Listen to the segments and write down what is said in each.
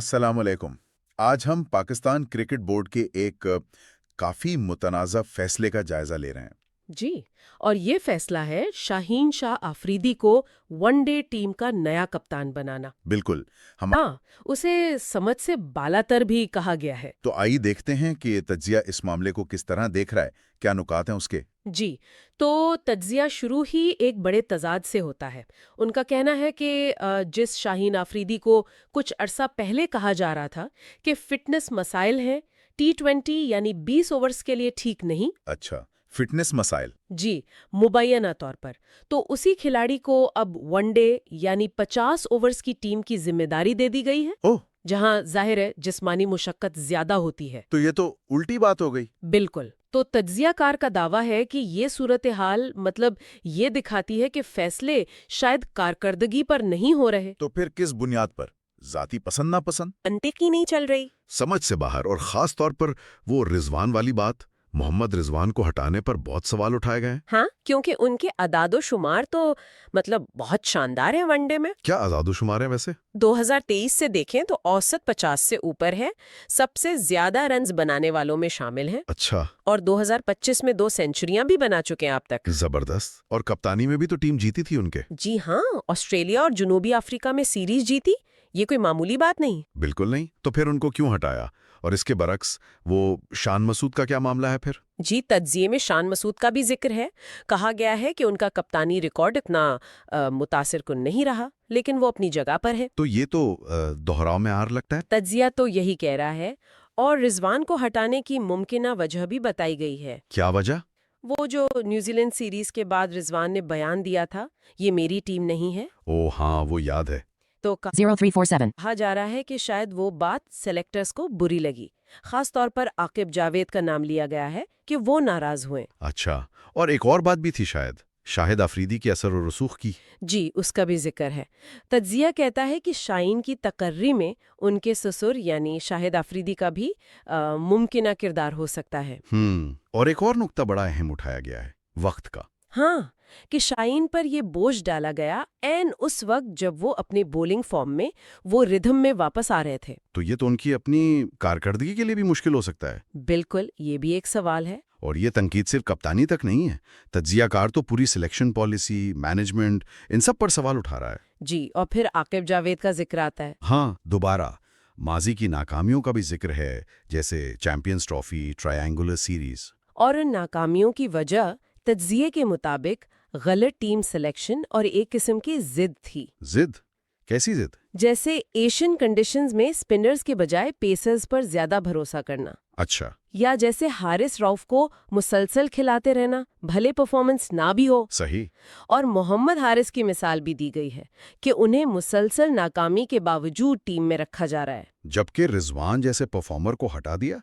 अस्सलाम वालेकुम। आज हम पाकिस्तान क्रिकेट बोर्ड के एक काफ़ी मुतनाज़ा फैसले का जायज़ा ले रहे हैं। जी। और ये फैसला है शाहीन शाह आफरीदी को वनडे टीम का नया कप्तान बनाना। बिल्कुल। हम हाँ, उसे समझ से बालातर भी कहा गया है। तो आइए देखते हैं कि ये तज्जिया इस मामले को किस तरह देख रहा है, क्या नुकात हैं उसके। जी, तो तज्जिया शुरू ही एक बड़े तजाद से होता है। उनका कहना है कि जिस शाहीन आफरीदी को कुछ अरसा पहले कहा जा रहा था कि फिटनेस मसाइल हैं, T20 यानी 20 ओवर्स के लिए ठीक नहीं। अच्छा, फिटनेस मसाइल। जी, मुबैना तौर पर। तो उसी खिलाड़ी को अब वनडे यानी 50 ओवर्स की टीम की जिम्मेदारी दे दी गई है, ओह, जहां जाहिर है जिस्मानी मुशक्कत ज्यादा होती है। तो ये तो उल्टी बात हो गई। बिल्कुल। तो तज्जियाकार का दावा है कि ये सूरत हाल ये दिखाती है कि फैसले शायद कारकर्दगी पर नहीं हो रहे। तो फिर किस बुनियाद पर? ज़ाती पसंद नापसंद? अंते की नहीं चल रही। समझ से बाहर। और खास तौर पर वो रिजवान वाली बात, मोहम्मद रिजवान को हटाने पर बहुत सवाल उठाए गए। हाँ, क्योंकि उनके अदादो शुमार तो बहुत शानदार है वनडे में। क्या आजादोशुमार है वैसे? 2023 से देखें तो औसत 50 से ऊपर है, सबसे ज्यादा रन्स बनाने वालों में शामिल हैं। अच्छा, और 2025 में 2 सेंचुरियां भी बना चुके हैं अब तक। जबरदस्त। और कप्तानी में भी तो टीम जीती थी उनके। जी हाँ, ऑस्ट्रेलिया और जनूबी अफ्रीका में सीरीज जीती, ये कोई मामूली बात नहीं। बिल्कुल नहीं। तो फिर उनको क्यों हटाया? और इसके बरक्स वो शान मसूद का क्या मामला है फिर? जी, तज्जिए में शान मसूद का भी जिक्र है। कहा गया है कि उनका कप्तानी रिकॉर्ड इतना मुतासिर कुन नहीं रहा, लेकिन वो अपनी जगह पर है। तो ये तो दोहराव में आर लगता है। तज्जिया तो यही कह रहा है। और रिजवान को हटाने की मुमकिना वजह भी बताई गई है। क्या वजह? वो जो न्यूजीलैंड सीरीज के बाद रिजवान ने बयान दिया था, ये मेरी टीम नहीं है। ओ हाँ, वो याद है। तो 0347. कहा जा रहा है कि शायद वो बात सेलेक्टर्स को बुरी लगी। खास तौर पर आकिब जावेद का नाम लिया गया है कि वो नाराज हुए। अच्छा, और एक और बात भी थी शायद, शाहिद अफरीदी की असर और रसूख की। जी, उसका भी जिक्र है। तज्जिया कहता है कि शाहीन की तकर्री में उनके ससुर यानी शाहिद अफरीदी का भी मुमकिना किरदार हो सकता है। और एक और नुक्ता बड़ा अहम उठाया गया है, वक्त का। हाँ, कि शाहीन पर ये बोझ डाला गया एन उस वक्त जब वो अपनी बॉलिंग फॉर्म में, वो रिदम में वापस आ रहे थे। तो ये तो उनकी अपनी कारकर्दगी के लिए भी मुश्किल हो सकता है। बिल्कुल, ये भी एक सवाल है। और ये तनकीद सिर्फ कप्तानी तक नहीं है, तज्जियाकार तो पूरी सिलेक्शन पॉलिसी, मैनेजमेंट, इन सब पर सवाल उठा रहा है। जी, और फिर आकिब जावेद का जिक्र आता है। हाँ, दोबारा माजी की नाकामियों का भी जिक्र है, जैसे चैंपियंस ट्रॉफी, ट्रायंगुलर सीरीज। और उन नाकामियों की वजह तज्जिए के मुताबिक गलत टीम सिलेक्शन और एक किस्म की जिद थी। जिद? कैसी जिद? जैसे एशियन कंडीशंस में स्पिनर्स के बजाय पेसर्स पर ज्यादा भरोसा करना, अच्छा। या जैसे हारिस रऊफ को मुसलसल खिलाते रहना, भले परफॉर्मेंस ना भी हो। सही। और मोहम्मद हारिस की मिसाल भी दी गई है कि उन्हें मुसलसल नाकामी के बावजूद टीम में रखा जा रहा है। जबकि रिजवान जैसे परफॉर्मर को हटा दिया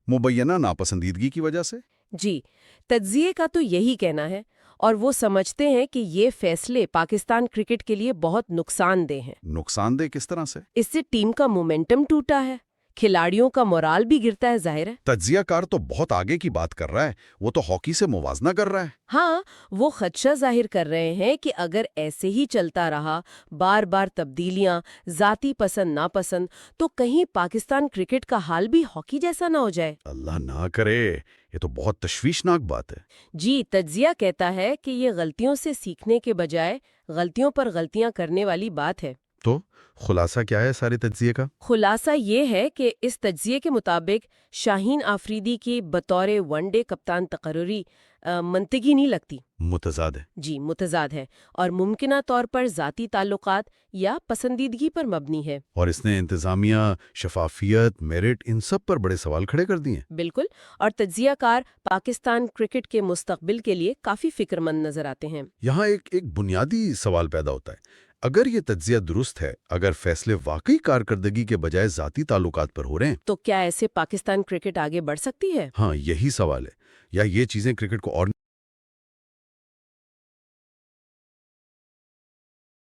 मुबैना नापसंदीदगी की वजह से। जी, तज्जिए का तो यही कहना है। और वो समझते हैं कि ये फैसले पाकिस्तान क्रिकेट के लिए बहुत नुकसानदेह हैं। नुकसानदेह किस तरह से? इससे टीम का मोमेंटम टूटा है, खिलाड़ियों का मोराल भी गिरता है, जाहिर है। तज्जियाकार तो बहुत आगे की बात कर रहा है, वो तो हॉकी से मुवाजना कर रहा है। हाँ, वो खदशा जाहिर कर रहे हैं कि अगर ऐसे ही चलता रहा, बार बार तब्दीलियां, जाती पसंद नापसंद, तो कहीं पाकिस्तान क्रिकेट का हाल भी हॉकी जैसा ना हो जाए। अल्लाह ना करे, ये तो बहुत तशवीशनाक बात है। जी, तज्जिया कहता है कि ये गलतियों से सीखने के बजाय गलतियों पर गलतियां करने वाली बात है। तो खुलासा क्या है सारे तज्जिए का? खुलासा ये है कि इस तज्जिए के मुताबिक शाहीन आफरीदी की बतौर वनडे कप्तान तकर्री मंतगी नहीं लगती। मुतजाद है। जी, मुतजाद है और मुमकिना तौर पर ज़ाती ताल्लुकात या पसंदीदगी पर मबनी है। और इसने इंतजामिया, शफाफियत, मेरिट, इन सब पर बड़े सवाल खड़े कर दिए। बिल्कुल। और तज्जियाकार पाकिस्तान क्रिकेट के मुस्तकबिल के लिए काफ़ी फिक्रमंद नजर आते हैं। यहाँ एक बुनियादी सवाल पैदा होता है, अगर ये तज्जिया दुरुस्त है, अगर फैसले वाकई कारकर्दगी के बजाय जाती ताल्लुकात पर हो रहे हैं, तो क्या ऐसे पाकिस्तान क्रिकेट आगे बढ़ सकती है? हाँ यही सवाल है। या ये चीजें क्रिकेट को और